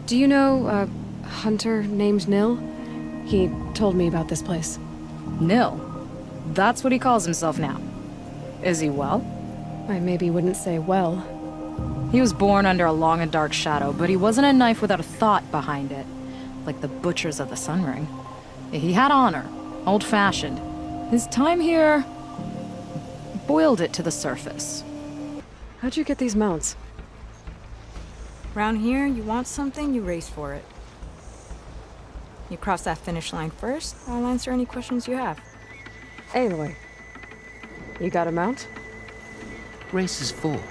Do you know a hunter named Nil? He told me about this place. Nil? That's what he calls himself now. Is he well? I maybe wouldn't say well. He was born under a long and dark shadow, but he wasn't a knife without a thought behind it. Like the butchers of the Sun Ring. He had honor, old-fashioned. His time here boiled it to the surface. How'd you get these mounts? Around here, you want something, you race for it. You cross that finish line first, I'll answer any questions you have. Aloy, you got a mount? Race is full.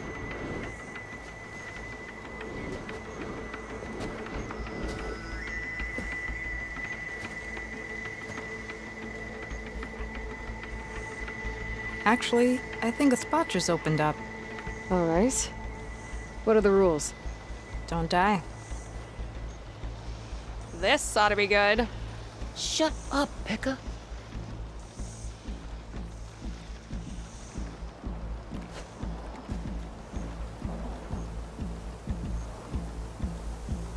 Actually, I think a spot just opened up. All right. What are the rules? Don't die. This ought to be good. Shut up, Pekka.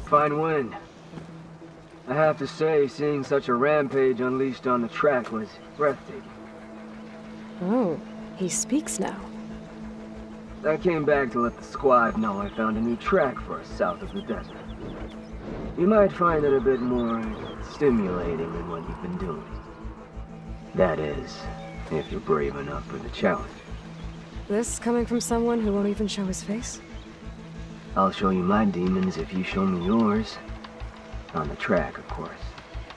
Fine wind. I have to say, seeing such a rampage unleashed on the track was breathtaking. Oh, he speaks now. I came back to let the squad know I found a new track for us south of the desert. You might find it a bit more stimulating than what you've been doing. That is, if you're brave enough for the challenge. This coming from someone who won't even show his face? I'll show you my demons if you show me yours. On the track, of course.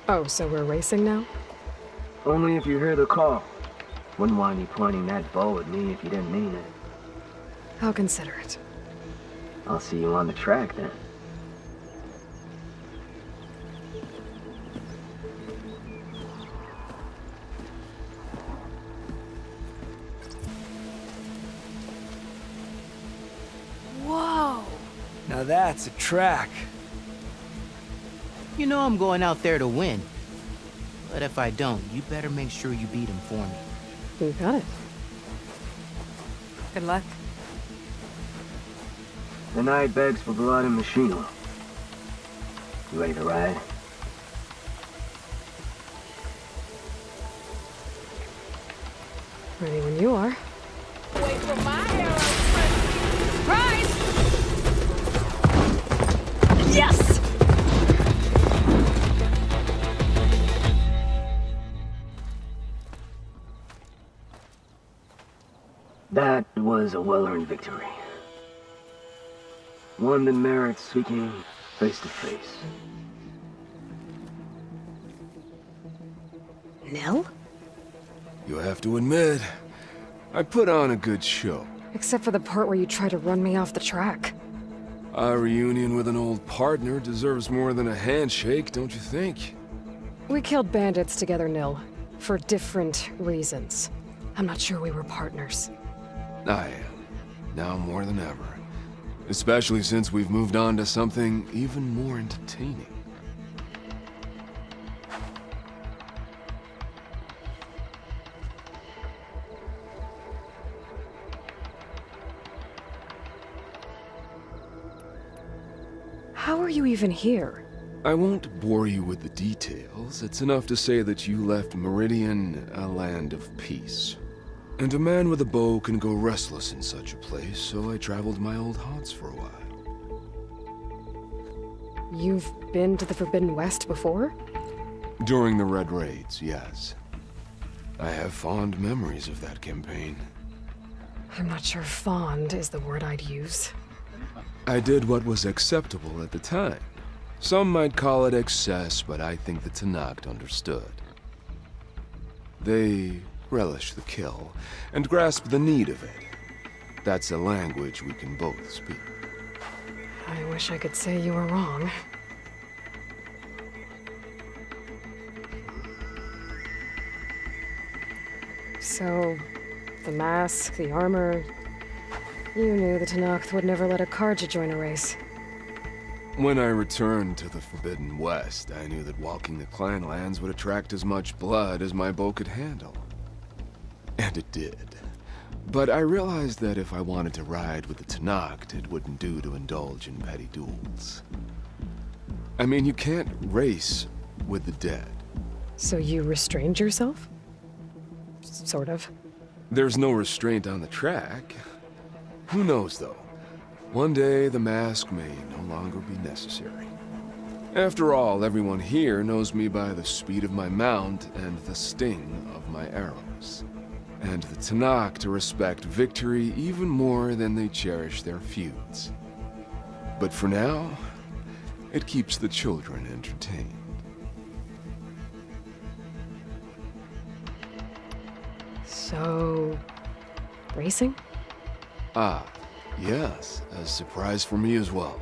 Oh, so we're racing now? Only if you hear the call. Wouldn't want you pointing that bow at me if you didn't mean it. I'll consider it. I'll see you on the track then. Whoa! Now that's a track. You know I'm going out there to win. But if I don't, you better make sure you beat him for me. You got it. Good luck. The night begs for blood and machine oil. You ready to ride? Ready when you are. Wait for my arrow. Surprise! Yes! That was a well-earned victory. One that merits speaking face to face. Nil? You have to admit, I put on a good show. Except for the part where you try to run me off the track. A reunion with an old partner deserves more than a handshake, don't you think? We killed bandits together, Nil. For different reasons. I'm not sure we were partners. I am. Now more than ever. Especially since we've moved on to something even more entertaining. How are you even here? I won't bore you with the details. It's enough to say that you left Meridian a land of peace. And a man with a bow can go restless in such a place, so I traveled my old haunts for a while. You've been to the Forbidden West before? During the Red Raids, yes. I have fond memories of that campaign. I'm not sure fond is the word I'd use. I did what was acceptable at the time. Some might call it excess, but I think the Tenakth understood. They relish the kill, and grasp the need of it. That's a language we can both speak. I wish I could say you were wrong. So, the mask, the armor... You knew the Tenakth would never let a Karja join a race. When I returned to the Forbidden West, I knew that walking the clan lands would attract as much blood as my bow could handle. And it did. But I realized that if I wanted to ride with the Tenakth, it wouldn't do to indulge in petty duels. I mean, you can't race with the dead. So you restrained yourself? Sort of. There's no restraint on the track. Who knows, though? One day, the mask may no longer be necessary. After all, everyone here knows me by the speed of my mount and the sting of my arrows. And the Tanakh to respect victory even more than they cherish their feuds. But for now, it keeps the children entertained. So... racing? Ah, yes, a surprise for me as well.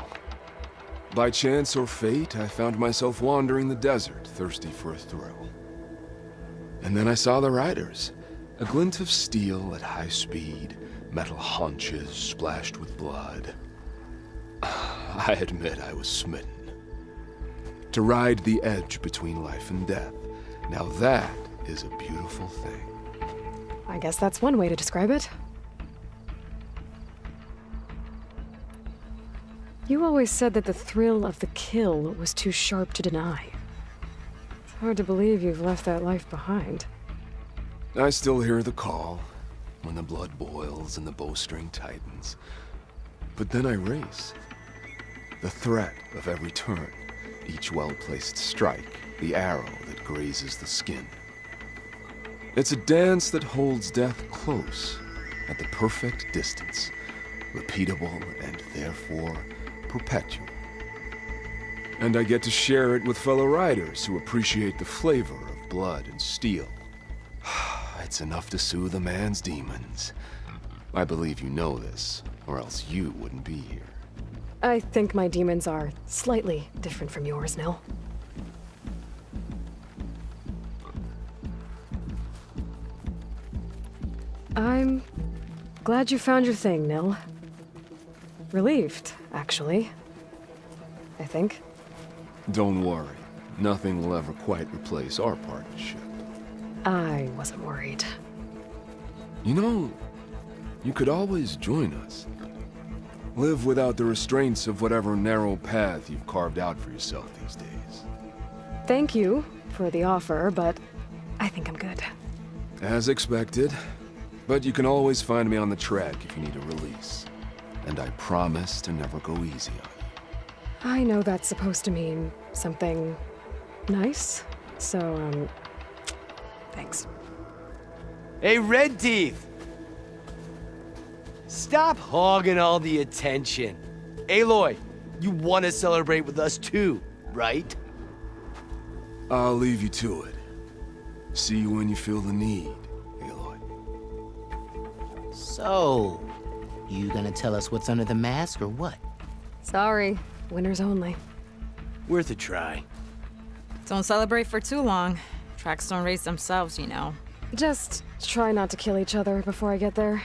By chance or fate, I found myself wandering the desert, thirsty for a thrill. And then I saw the riders. A glint of steel at high speed, metal haunches splashed with blood. I admit I was smitten. To ride the edge between life and death, now that is a beautiful thing. I guess that's one way to describe it. You always said that the thrill of the kill was too sharp to deny. It's hard to believe you've left that life behind. I still hear the call, when the blood boils and the bowstring tightens. But then I race. The threat of every turn, each well-placed strike, the arrow that grazes the skin. It's a dance that holds death close, at the perfect distance, repeatable and therefore perpetual. And I get to share it with fellow riders who appreciate the flavor of blood and steel. It's enough to soothe a man's demons. I believe you know this, or else you wouldn't be here. I think my demons are slightly different from yours, Nil. I'm glad you found your thing, Nil. Relieved, actually. I think. Don't worry. Nothing will ever quite replace our partnership. I wasn't worried. You know, you could always join us. Live without the restraints of whatever narrow path you've carved out for yourself these days. Thank you for the offer, but I think I'm good. As expected. But you can always find me on the track if you need a release. And I promise to never go easy on you. I know that's supposed to mean something nice, so, thanks. Hey, Red Teeth! Stop hogging all the attention. Aloy, you want to celebrate with us too, right? I'll leave you to it. See you when you feel the need, Aloy. So, you gonna tell us what's under the mask or what? Sorry, winners only. Worth a try. Don't celebrate for too long. Tracks don't race themselves, you know. Just try not to kill each other before I get there.